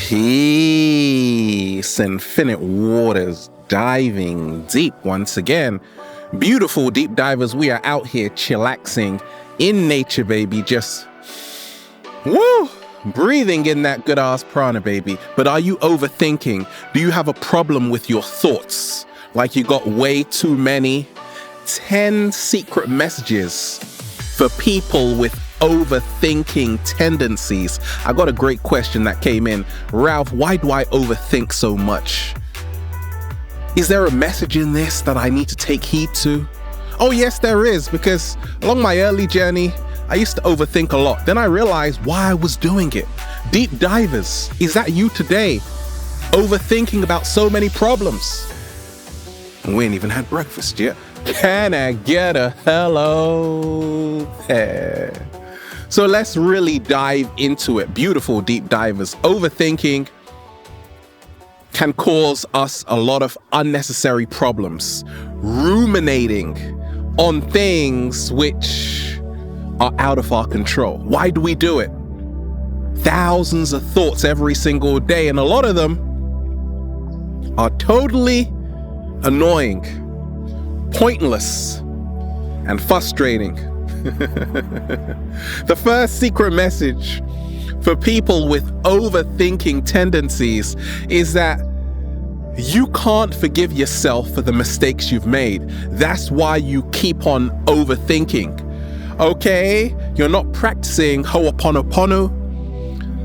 Peace, infinite waters, diving deep once again. Beautiful deep divers, we are out here chillaxing in nature, baby, just breathing in that good ass prana, baby. But are you overthinking? Do you have a problem with your thoughts? Like you got way too many? 10 secret messages for people with overthinking tendencies. I got a great question that came in. Ralph, why do I overthink so much? Is there a message in this that I need to take heed to? Oh yes, there is, because along my early journey, I used to overthink a lot. Then I realized why I was doing it. Deep divers, is that you today? Overthinking about so many problems. And we ain't even had breakfast yet. Can I get a hello there? So let's really dive into it. Beautiful deep divers. Overthinking can cause us a lot of unnecessary problems. Ruminating on things which are out of our control. Why do we do it? Thousands of thoughts every single day, and a lot of them are totally annoying, pointless, and frustrating. The first secret message for people with overthinking tendencies is that you can't forgive yourself for the mistakes you've made. That's why you keep on overthinking. Okay? You're not practicing Ho'oponopono,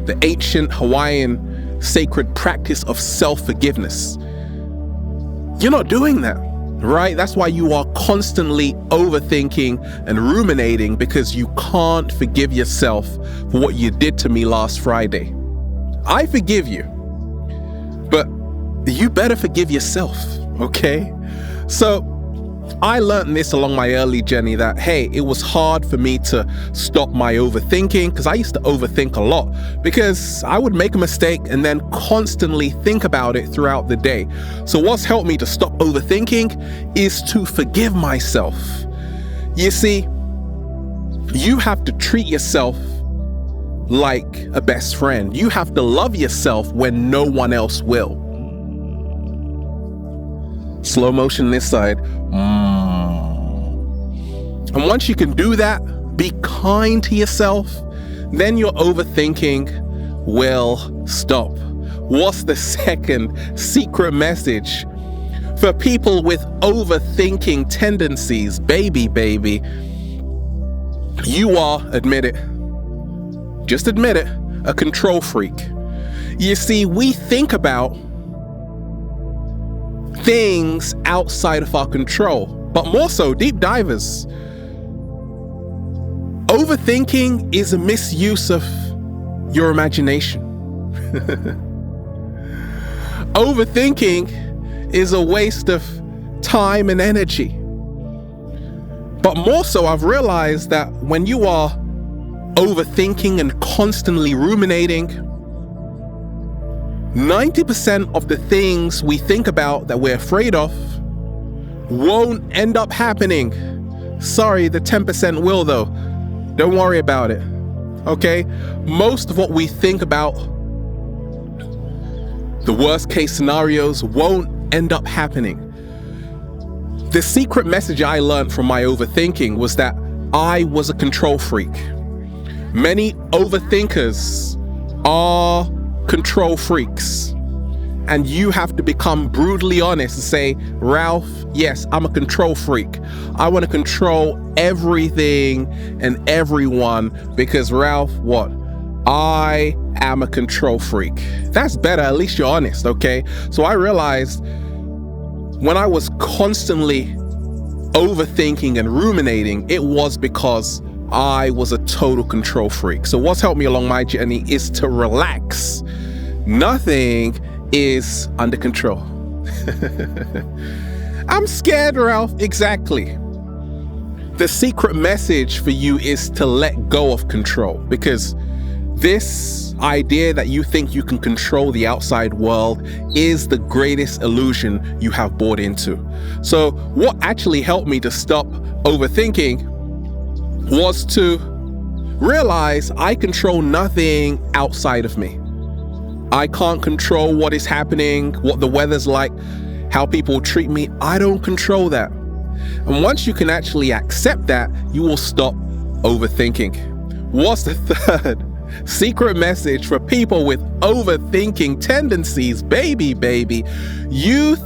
the ancient Hawaiian sacred practice of self-forgiveness. You're not doing that. Right? That's why you are constantly overthinking and ruminating, because you can't forgive yourself for what you did to me last Friday. I forgive you, but you better forgive yourself, okay? So I learned this along my early journey that, hey, it was hard for me to stop my overthinking, because I used to overthink a lot, because I would make a mistake and then constantly think about it throughout the day. So what's helped me to stop overthinking is to forgive myself. You see, you have to treat yourself like a best friend. You have to love yourself when no one else will. Slow motion this side. And once you can do that, be kind to yourself, then your overthinking will stop. What's the second secret message for people with overthinking tendencies? Baby, you are, admit it, just admit it, a control freak. You see, we think about things outside of our control, but more so, deep divers. Overthinking is a misuse of your imagination. Overthinking is a waste of time and energy. But more so, I've realized that when you are overthinking and constantly ruminating, 90% of the things we think about that we're afraid of won't end up happening. Sorry, the 10% will though. Don't worry about it, okay? Most of what we think about, the worst case scenarios, won't end up happening. The secret message I learned from my overthinking was that I was a control freak. Many overthinkers are control freaks. And you have to become brutally honest and say, Ralph, yes, I'm a control freak. I want to control everything and everyone because, Ralph, what? I am a control freak. That's better. At least you're honest, okay? So I realized when I was constantly overthinking and ruminating, it was because I was a total control freak. So what's helped me along my journey is to relax. Nothing is under control. I'm scared, Ralph. Exactly. The secret message for you is to let go of control, because this idea that you think you can control the outside world is the greatest illusion you have bought into. So what actually helped me to stop overthinking was to realize I control nothing outside of me. I can't control what is happening, what the weather's like, how people treat me. I don't control that. And once you can actually accept that, you will stop overthinking. What's the third secret message for people with overthinking tendencies? Baby. You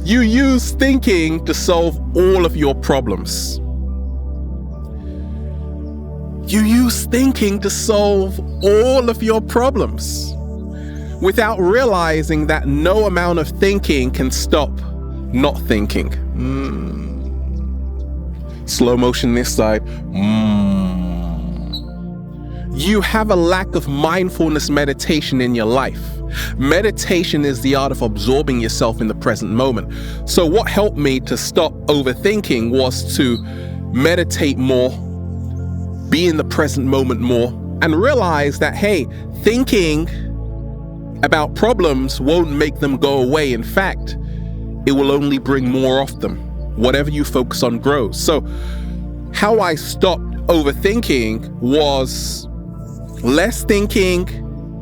you use thinking to solve all of your problems. You use thinking to solve all of your problems without realizing that no amount of thinking can stop not thinking. Slow motion this side. You have a lack of mindfulness meditation in your life. Meditation is the art of absorbing yourself in the present moment. So what helped me to stop overthinking was to meditate more, be in the present moment more, and realize that, hey, thinking about problems won't make them go away. In fact, it will only bring more of them. Whatever you focus on grows. So how I stopped overthinking was less thinking,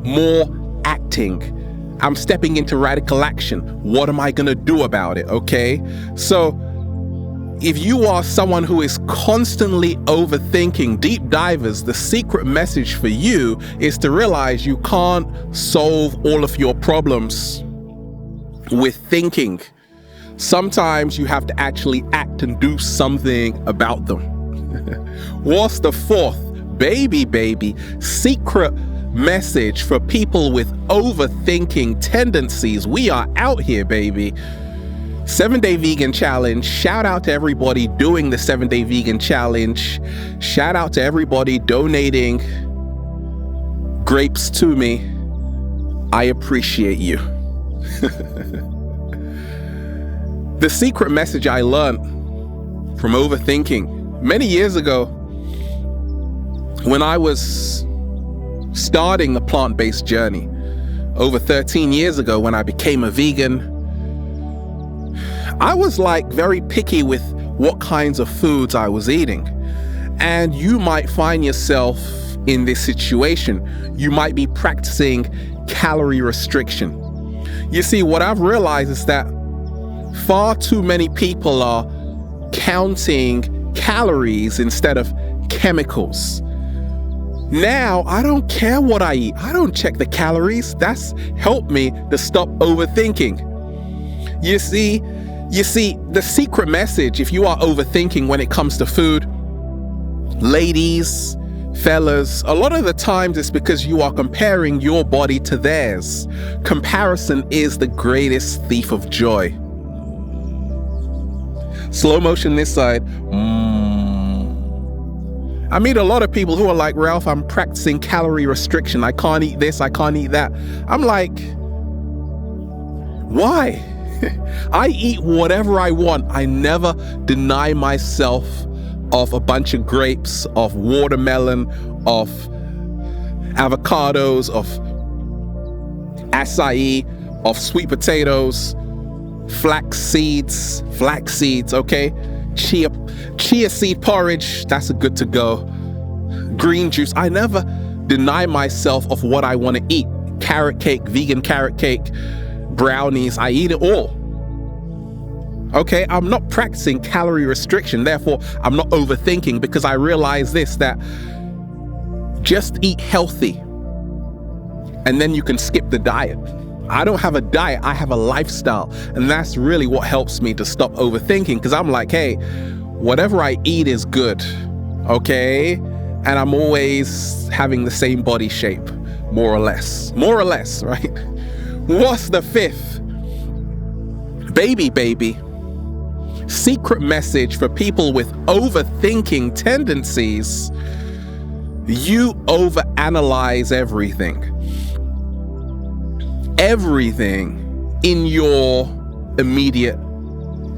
more acting. I'm stepping into radical action. What am I going to do about it? Okay. So if you are someone who is constantly overthinking, deep divers, the secret message for you is to realize you can't solve all of your problems with thinking. Sometimes you have to actually act and do something about them. What's the fourth baby secret message for people with overthinking tendencies? We are out here, baby. 7-Day Vegan Challenge. Shout out to everybody doing the 7-Day Vegan Challenge. Shout out to everybody donating grapes to me. I appreciate you. The secret message I learned from overthinking many years ago when I was starting the plant-based journey, over 13 years ago when I became a vegan, I was very picky with what kinds of foods I was eating. And you might find yourself in this situation. You might be practicing calorie restriction. You see, what I've realized is that far too many people are counting calories instead of chemicals. Now, I don't care what I eat. I don't check the calories. That's helped me to stop overthinking. You see, the secret message, if you are overthinking when it comes to food, ladies, fellas, a lot of the times it's because you are comparing your body to theirs. Comparison is the greatest thief of joy. Slow motion this side. I meet a lot of people who are like, Ralph, I'm practicing calorie restriction. I can't eat this, I can't eat that. I'm like, why? I eat whatever I want. I never deny myself of a bunch of grapes, of watermelon, of avocados, of acai, of sweet potatoes, flax seeds, okay? Chia seed porridge, that's a good to go. Green juice. I never deny myself of what I want to eat. Carrot cake, vegan carrot cake, brownies, I eat it all. Okay, I'm not practicing calorie restriction, therefore I'm not overthinking, because I realize this, that just eat healthy and then you can skip the diet. I don't have a diet, I have a lifestyle. And that's really what helps me to stop overthinking, because I'm like, hey, whatever I eat is good, okay? And I'm always having the same body shape, more or less, right? What's the fifth? Baby, secret message for people with overthinking tendencies. You overanalyze everything in your immediate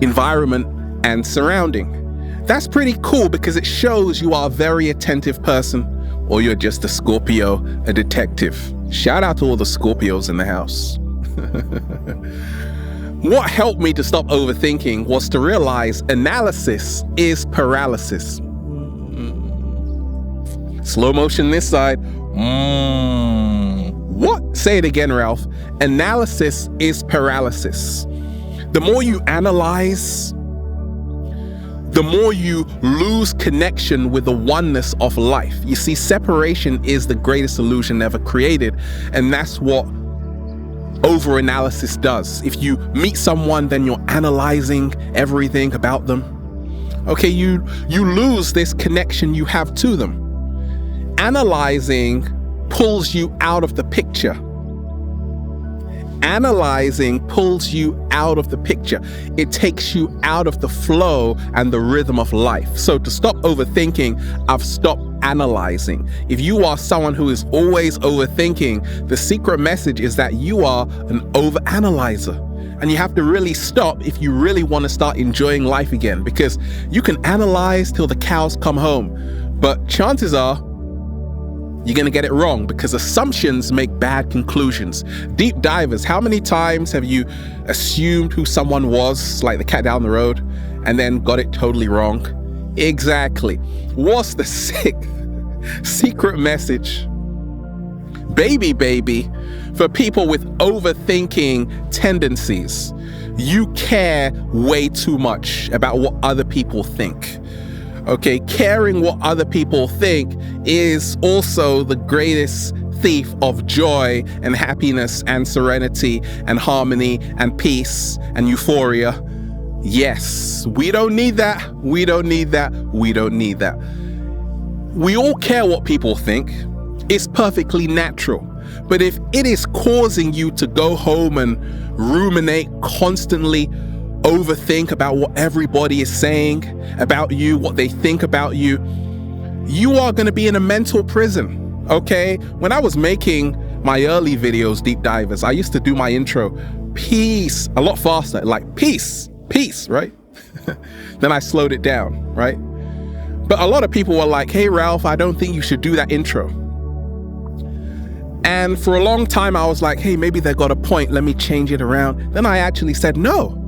environment and surrounding. That's pretty cool because it shows you are a very attentive person, or you're just a Scorpio, a detective. Shout out to all the Scorpios in the house. What helped me to stop overthinking was to realize analysis is paralysis. Slow motion this side. What? Say it again, Ralph. Analysis is paralysis. The more you analyze, the more you lose connection with the oneness of life. You see, separation is the greatest illusion ever created, and that's what overanalysis does. If you meet someone, then you're analyzing everything about them. Okay, you lose this connection you have to them. Analyzing pulls you out of the picture. Analyzing pulls you out of the picture. It takes you out of the flow and the rhythm of life. So to stop overthinking, I've stopped analyzing. If you are someone who is always overthinking, the secret message is that you are an overanalyzer. And you have to really stop if you really want to start enjoying life again, because you can analyze till the cows come home, but chances are you're going to get it wrong, because assumptions make bad conclusions. Deep divers, how many times have you assumed who someone was, like the cat down the road, and then got it totally wrong? Exactly. What's the secret message? Baby, for people with overthinking tendencies, you care way too much about what other people think. Okay, caring what other people think is also the greatest thief of joy and happiness and serenity and harmony and peace and euphoria. Yes, we don't need that. We don't need that. We don't need that. We all care what people think. It's perfectly natural. But if it is causing you to go home and ruminate constantly, overthink about what everybody is saying about you, what they think about you, you are going to be in a mental prison, okay? When I was making my early videos, Deep Divers, I used to do my intro, peace, a lot faster, like peace, right? Then I slowed it down, right? But a lot of people were like, hey, Ralph, I don't think you should do that intro. And for a long time, I was like, hey, maybe they got a point. Let me change it around. Then I actually said, no,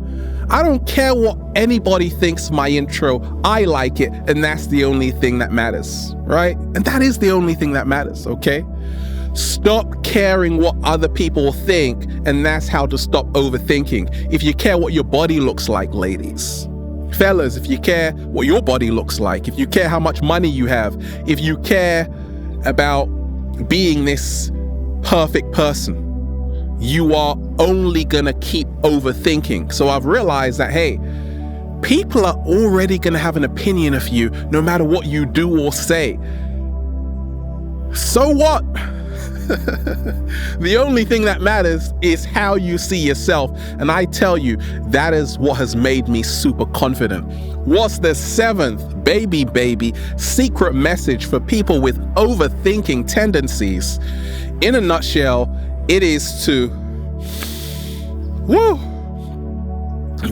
I don't care what anybody thinks my intro. I like it, and that's the only thing that matters, right? And that is the only thing that matters, okay? Stop caring what other people think, and that's how to stop overthinking. If you care what your body looks like, ladies, fellas, if you care what your body looks like, if you care how much money you have, if you care about being this perfect person, you are only gonna keep overthinking. So I've realized that, hey, people are already gonna have an opinion of you no matter what you do or say. So what? The only thing that matters is how you see yourself. And I tell you, that is what has made me super confident. What's the seventh baby secret message for people with overthinking tendencies? In a nutshell, it is to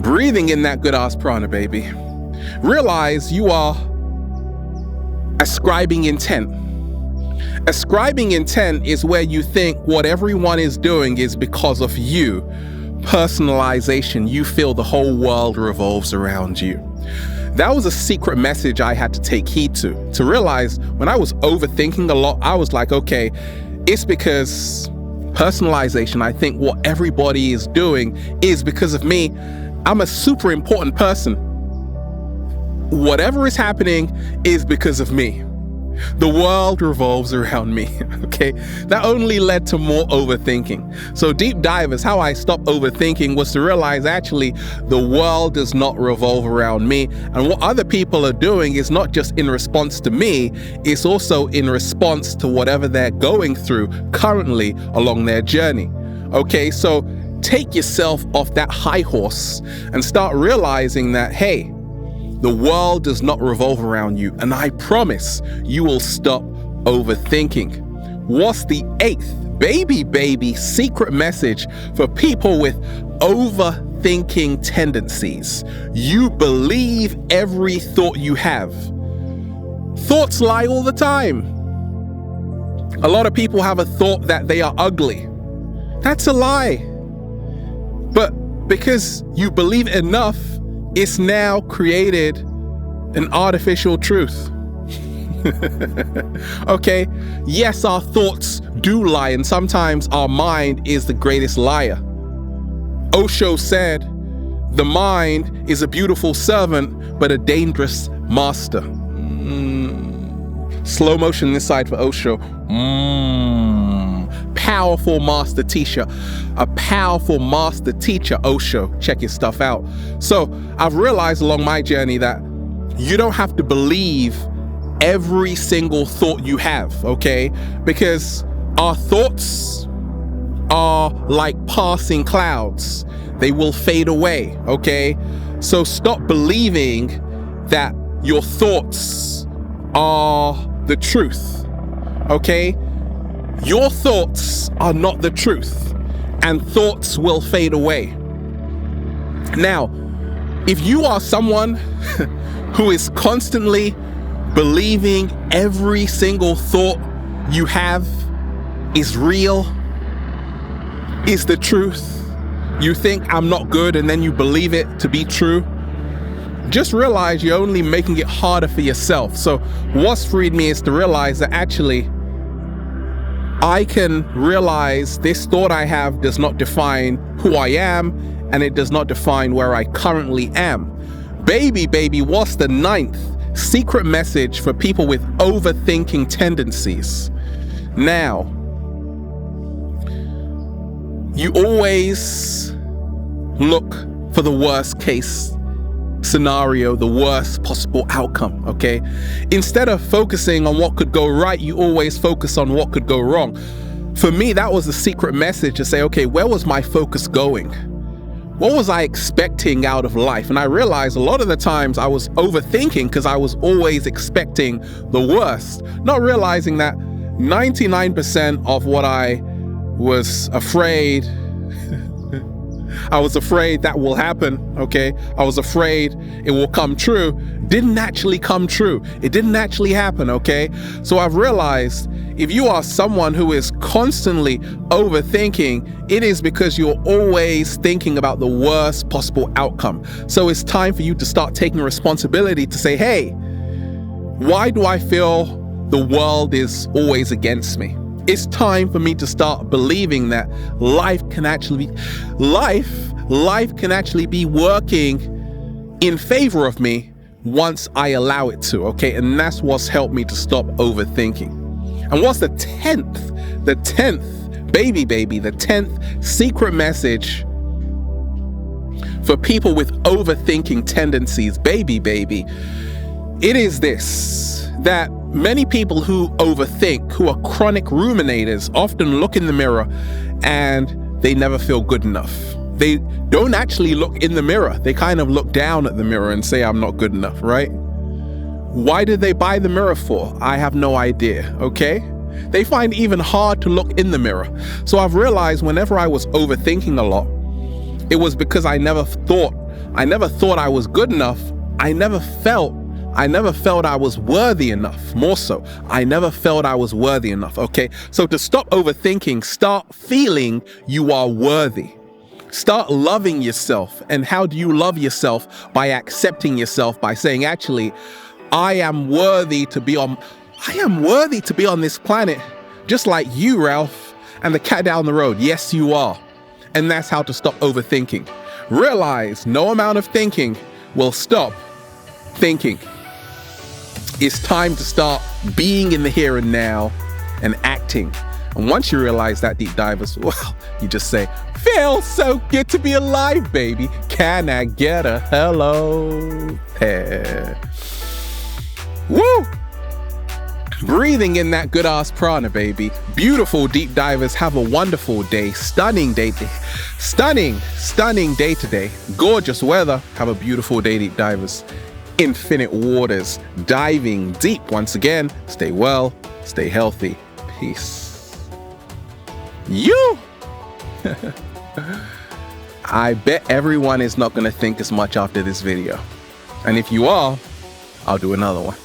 breathing in that good ass prana, baby. Realize you are ascribing intent. Ascribing intent is where you think what everyone is doing is because of you. Personalization, you feel the whole world revolves around you. That was a secret message I had to take heed to realize when I was overthinking a lot, I was like, okay, it's because personalization, I think what everybody is doing is because of me. I'm a super important person. Whatever is happening is because of me. The world revolves around me, okay? That only led to more overthinking. So Deep Divers, how I stopped overthinking was to realize actually the world does not revolve around me. And what other people are doing is not just in response to me, it's also in response to whatever they're going through currently along their journey. Okay, so take yourself off that high horse and start realizing that, hey, the world does not revolve around you, and I promise you will stop overthinking. What's the eighth baby secret message for people with overthinking tendencies? You believe every thought you have. Thoughts lie all the time. A lot of people have a thought that they are ugly. That's a lie. But because you believe it enough, it's now created an artificial truth. Okay, yes, our thoughts do lie, and sometimes our mind is the greatest liar. Osho said, the mind is a beautiful servant, but a dangerous master. Slow motion this side for Osho. Powerful master teacher. A powerful master teacher, Osho. Check his stuff out. So I've realized along my journey that you don't have to believe every single thought you have, okay? Because our thoughts are like passing clouds. They will fade away, okay? So stop believing that your thoughts are the truth, okay? Your thoughts are not the truth, and thoughts will fade away. Now, if you are someone who is constantly believing every single thought you have is real, is the truth, you think I'm not good and then you believe it to be true, just realize you're only making it harder for yourself. So what's freed me is to realize that actually I can realize this thought I have does not define who I am, and it does not define where I currently am. Baby, what's the 9th secret message for people with overthinking tendencies? Now, you always look for the worst case scenario, the worst possible outcome, okay? Instead of focusing on what could go right, you always focus on what could go wrong. For me, that was the secret message, to say, okay, where was my focus going? What was I expecting out of life? And I realized a lot of the times I was overthinking because I was always expecting the worst, not realizing that 99% of what I was afraid that will happen, okay? I was afraid it will come true. Didn't actually come true. It didn't actually happen, okay? So I've realized if you are someone who is constantly overthinking, it is because you're always thinking about the worst possible outcome. So it's time for you to start taking responsibility to say, hey, why do I feel the world is always against me? It's time for me to start believing that life can actually be working in favor of me once I allow it to, okay? And that's what's helped me to stop overthinking. And what's the 10th? The 10th, baby, the 10th secret message for people with overthinking tendencies, baby, it is this, that many people who overthink, who are chronic ruminators, often look in the mirror and they never feel good enough. They don't actually look in the mirror. They kind of look down at the mirror and say, I'm not good enough, right? Why did they buy the mirror for? I have no idea, okay? They find it even hard to look in the mirror. So I've realized whenever I was overthinking a lot, it was because I never thought I was good enough. I never felt I was worthy enough. More so, I never felt I was worthy enough, okay? So to stop overthinking, start feeling you are worthy. Start loving yourself. And how do you love yourself? By accepting yourself, by saying, actually, I am worthy to be on this planet, just like you, Ralph, and the cat down the road. Yes, you are. And that's how to stop overthinking. Realize no amount of thinking will stop thinking. It's time to start being in the here and now and acting. And once you realize that, deep divers, well, you just say, feels so good to be alive, baby. Can I get a hello? Woo! Breathing in that good ass prana, baby. Beautiful deep divers, have a wonderful day. Stunning day today. Gorgeous weather. Have a beautiful day, deep divers. Infinite waters, diving deep once again. Stay well, stay healthy. Peace. You! I bet everyone is not going to think as much after this video. And if you are, I'll do another one.